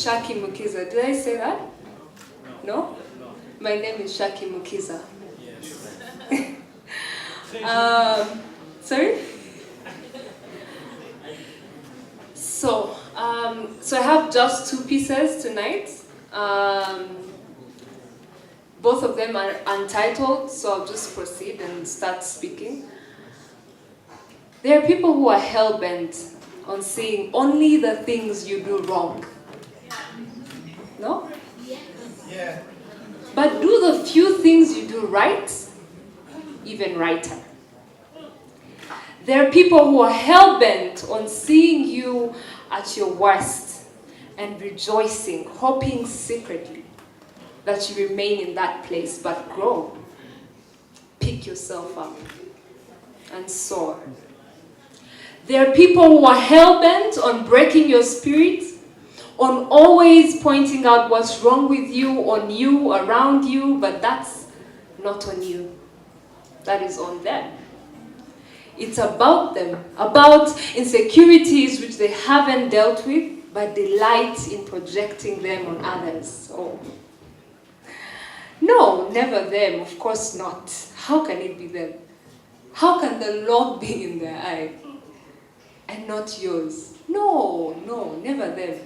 Shaki Mukiza. Did I say that? No? My name is Shaki Mukiza. Sorry? So I have just 2 pieces tonight. Both of them are untitled, so I'll just proceed and start speaking. There are people who are hell-bent on seeing only the things you do wrong. No? Yeah. But do the few things you do right even righter. There are people who are hell-bent on seeing you at your worst and rejoicing, hoping secretly that you remain in that place, but grow. Pick yourself up and soar. There are people who are hell-bent on breaking your spirit, on always pointing out what's wrong with you, on you, around you, but that's not on you. That is on them. It's about them, about insecurities which they haven't dealt with, but delight in projecting them on others. Oh. No, never them, of course not. How can it be them? How can the log be in their eye and not yours? No, never them.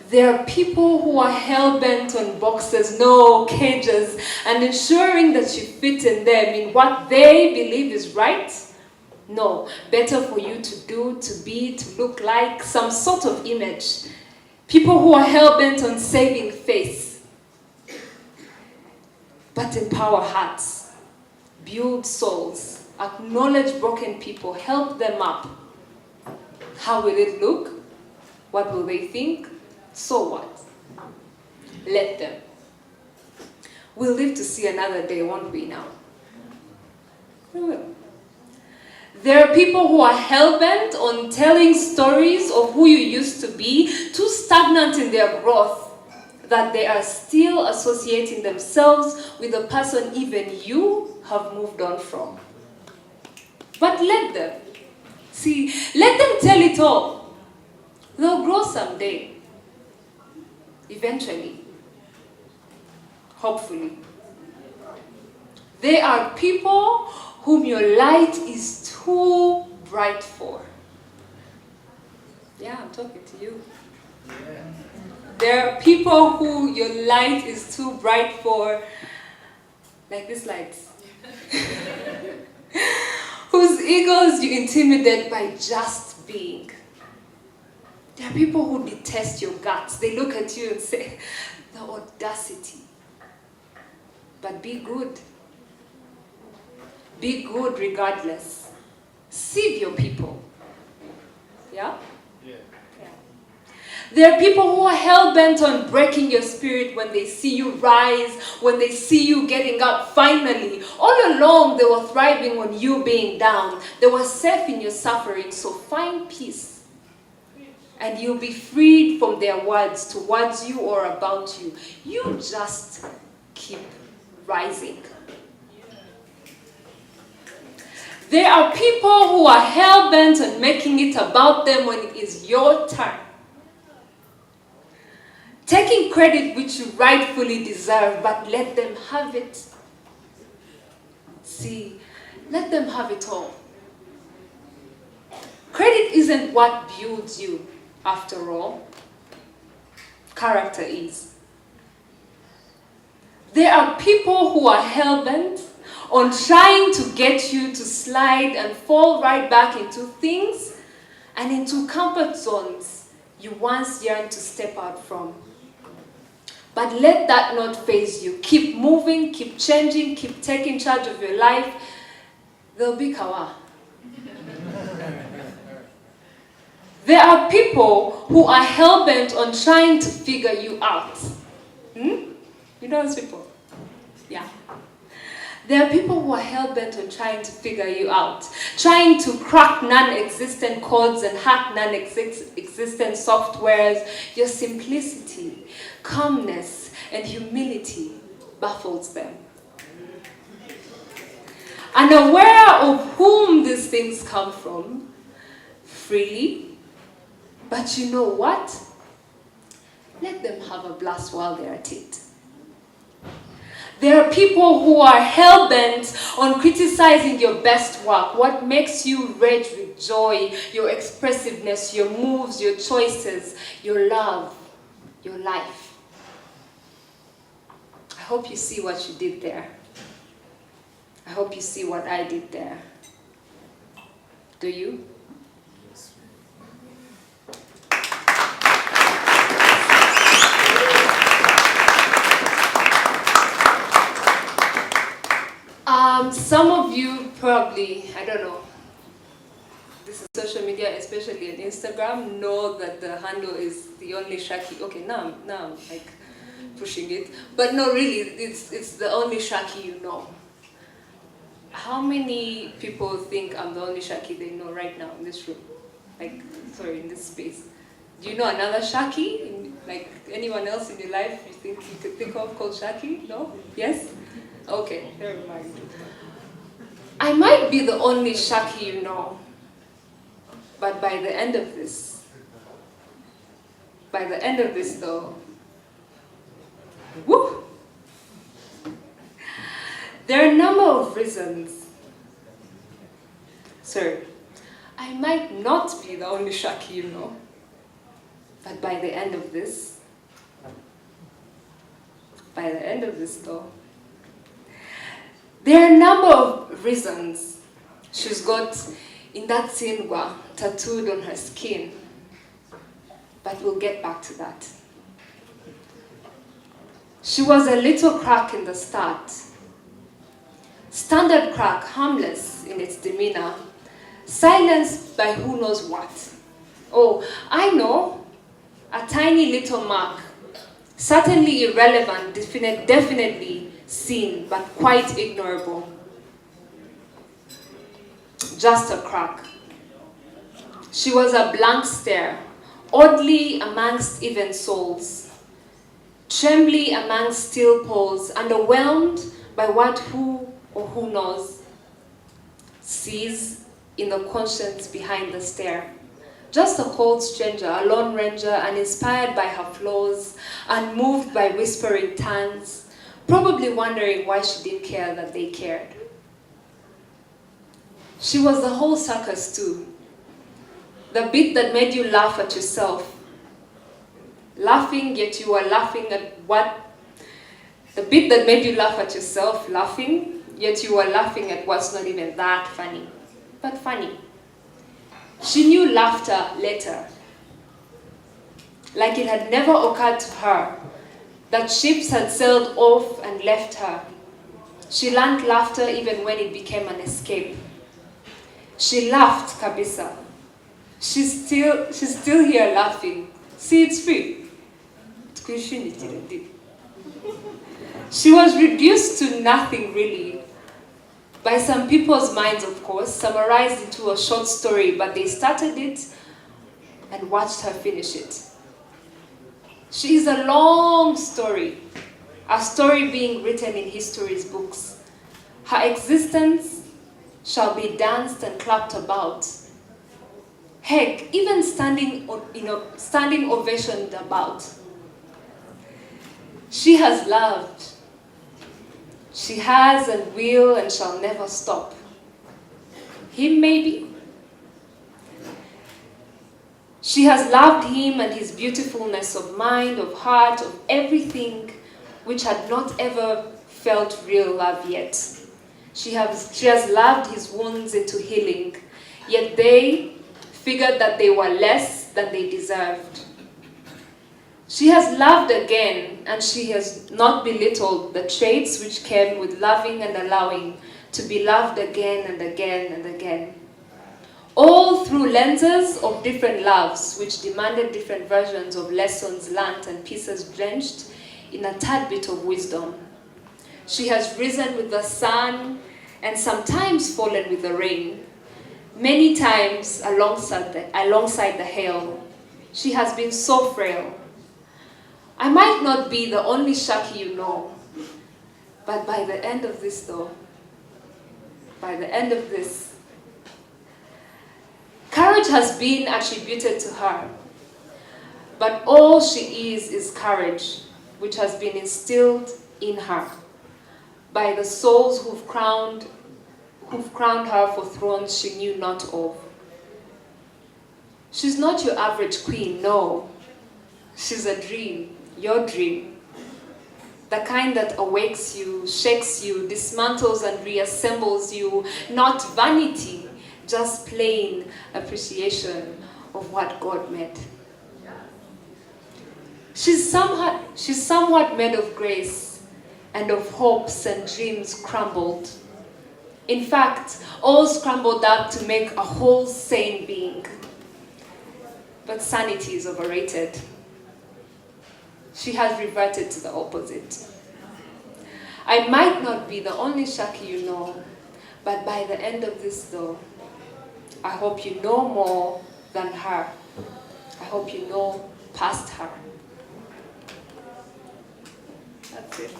There are people who are hell-bent on boxes, no cages, and ensuring that you fit in them in what they believe is right. No, better for you to do, to be, to look like, some sort of image. People who are hell-bent on saving face, but empower hearts, build souls, acknowledge broken people, help them up. How will it look? What will they think? So what? Let them. We'll live to see another day, won't we now? We will. There are people who are hell-bent on telling stories of who you used to be, too stagnant in their growth, that they are still associating themselves with the person even you have moved on from. But let them. See, let them tell it all. They'll grow someday. Eventually. Hopefully. They are people whom your light is too bright for. Yeah, I'm talking to you. Yeah. There are people who your light is too bright for, like these lights, whose egos you intimidate by just being. There are people who detest your guts. They look at you and say, the audacity. But be good. Be good regardless. Sieve your people. Yeah? Yeah. There are people who are hell-bent on breaking your spirit when they see you rise, when they see you getting up finally. All along, they were thriving on you being down. They were safe in your suffering, so find peace. And you'll be freed from their words towards you or about you. You just keep rising. There are people who are hell-bent on making it about them when it is your turn. Taking credit which you rightfully deserve, but let them have it. See, let them have it all. Credit isn't what builds you, after all. Character is. There are people who are hell-bent on trying to get you to slide and fall right back into things and into comfort zones you once yearned to step out from. But let that not faze you. Keep moving, keep changing, keep taking charge of your life. There'll be kawa. There are people who are hell-bent on trying to figure you out. You know those people? Yeah. There are people who are hell-bent on trying to figure you out, trying to crack non-existent codes and hack non-existent softwares. Your simplicity, calmness, and humility baffles them. Unaware of whom these things come from, freely, but you know what? let them have a blast while they're at it. There are people who are hell-bent on criticizing your best work, what makes you rage with joy, your expressiveness, your moves, your choices, your love, your life. I hope you see what you did there. I hope you see what I did there. Do you? Some of you probably, I don't know, this is social media, especially on Instagram, know that the handle is the only Shaki. Okay, now I'm like pushing it. But no, really, it's the only Shaki you know. How many people think I'm the only Shaki they know right now in this room? Like, sorry, in this space. Do you know another Shaki? Like anyone else in your life you think you could think of called Shaki? No? Yes? Okay, never mind. I might be the only Shaki you know, but by the end of this though, woo! There are a number of reasons. Sir, I might not be the only Shaki you know, but by the end of this though, there are a number of reasons she's got Indatsindwa tattooed on her skin, but we'll get back to that. She was a little crack in the start. Standard crack, harmless in its demeanor, silenced by who knows what. Oh, I know, a tiny little mark, certainly irrelevant, definitely seen, but quite ignorable. Just a crack. She was a blank stare, oddly amongst even souls, trembly amongst still poles, underwhelmed by what who or who knows sees in the conscience behind the stare. Just a cold stranger, a lone ranger, uninspired by her flaws, unmoved by whispering tongues, probably wondering why she didn't care that they cared. She was the whole circus too. The bit that made you laugh at yourself. Laughing, yet you were laughing at what? The bit that made you laugh at yourself, laughing, yet you were laughing at what's not even that funny, but funny. She knew laughter later, like it had never occurred to her that ships had sailed off and left her. She learned laughter even when it became an escape. She laughed kabisa. She's still here laughing. See, it's free. She was reduced to nothing really. By some people's minds, of course, summarized into a short story, but they started it and watched her finish it. She is a long story, a story being written in history's books. Her existence shall be danced and clapped about. Heck, even standing ovationed about. She has loved. She has and will and shall never stop. Him maybe. She has loved him and his beautifulness of mind, of heart, of everything which had not ever felt real love yet. She has loved his wounds into healing, yet they figured that they were less than they deserved. She has loved again, and she has not belittled the traits which came with loving and allowing to be loved again and again and again. All through lenses of different loves, which demanded different versions of lessons learnt and pieces drenched in a tad bit of wisdom. She has risen with the sun and sometimes fallen with the rain. Many times alongside the hail. She has been so frail. I might not be the only Shaki you know, but by the end of this though, courage has been attributed to her. But all she is courage, which has been instilled in her by the souls who've crowned her for thrones she knew not of. She's not your average queen, no. She's a dream, your dream. The kind that awakes you, shakes you, dismantles and reassembles you. Not vanity, just plain appreciation of what God made. She's somewhat made of grace and of hopes and dreams crumbled. In fact, all scrambled up to make a whole sane being. But sanity is overrated. She has reverted to the opposite. I might not be the only Shaki you know, but by the end of this though, I hope you know more than her. I hope you know past her. That's it.